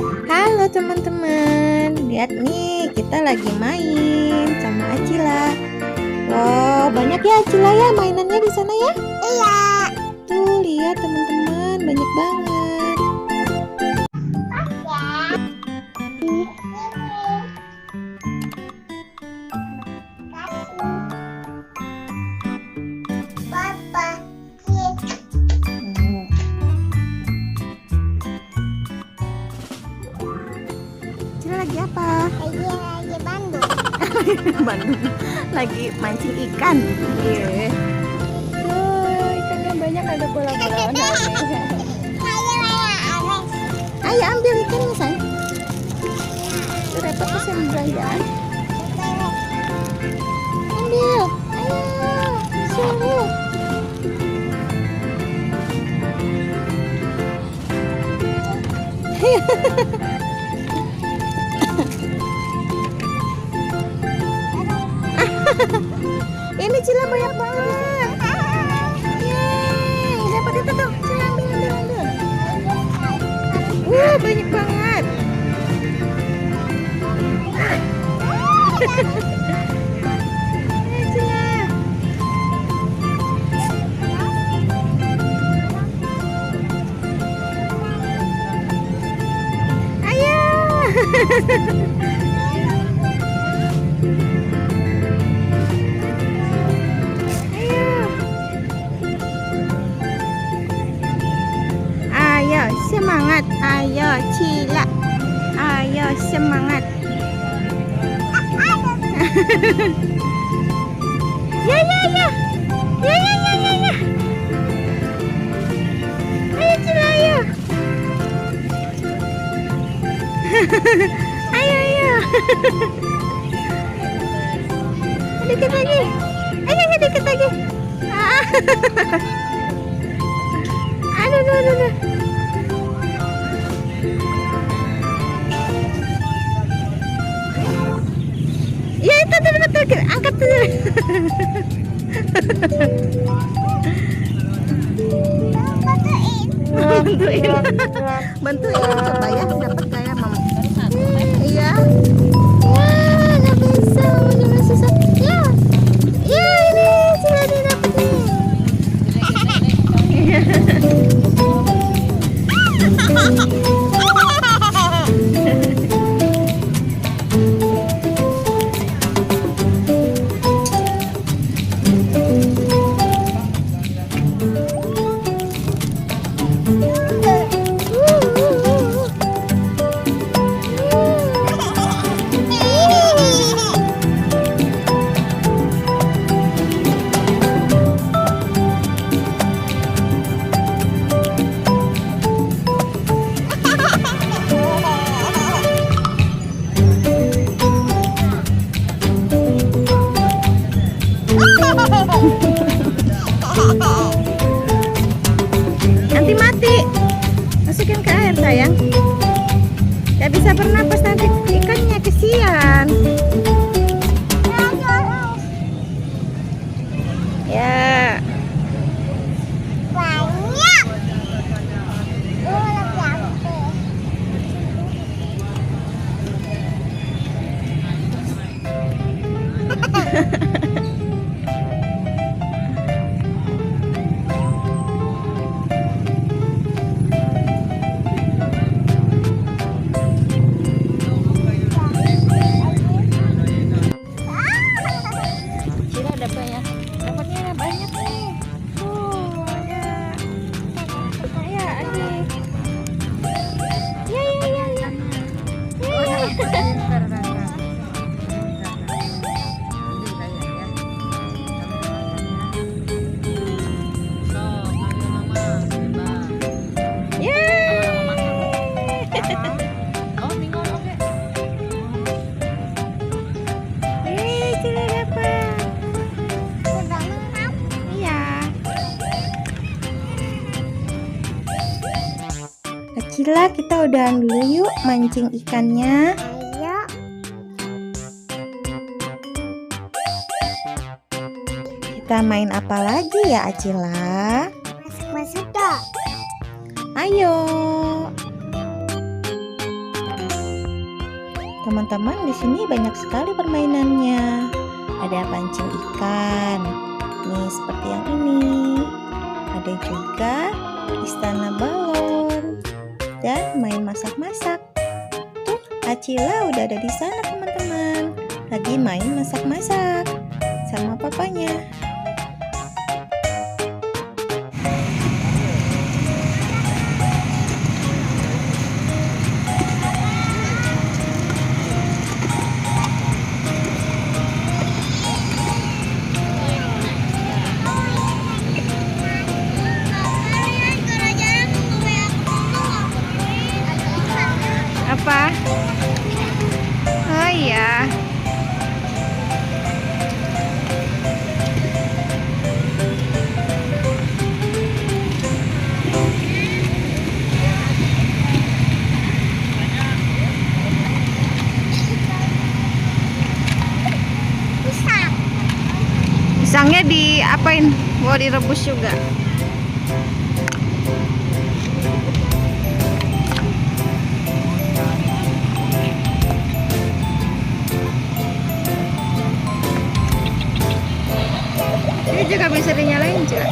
Halo teman-teman, lihat nih kita lagi main sama Acila. Wow, banyak ya Acila ya mainannya di sana ya? Iya. Tuh lihat teman-teman, banyak banget. Acila lagi apa? Lagi Bandung. Bandung, lagi mancing ikan. Iya. Tuh ikannya banyak, ada bola-bola warna-warni. Ayo ambil ikannya say. Tuh repot pesen belanjaan. Ambil, ayo, suruh. Ini Cila banyak banget. Yeay, dapat itu tuh. Cila ambil. Banyak banget. Ayo Cila. Ayo. Ayo semangat, ayo Cila, ayo semangat. Ya. Ayo Cila, ayo. Ayo. Dikit lagi. Ayo dikit lagi. Aduh. Ya itu betul, angkat tuh. Bantuin coba ya, dapat kayak mama. Iya. Wah, nggak bisa, mamanya masih sakit ya. Ya ini sudah didapat nih. Nanti mati. Masukin ke air sayang. Gak bisa bernapas nanti ikannya, kesian. Ya. Banyak. Cila dapatnya banyak nih. Tuh ada. Ya adik. Ya. Cila dapat. Iya. Cila, kita udahan dulu yuk mancing ikannya. Ayo. Kita main apa lagi ya Acila? Masuk dong. Ayo. Teman-teman, di sini banyak sekali permainannya. Ada pancing ikan, nih seperti yang ini. Ada juga istana balon dan main masak-masak. Tuh, Acila udah ada di sana teman-teman. Lagi main masak-masak sama papanya. Apa? Oh iya. Pisang. Pisangnya diapain? Mau direbus juga. Ini juga bisa dinyalain juga.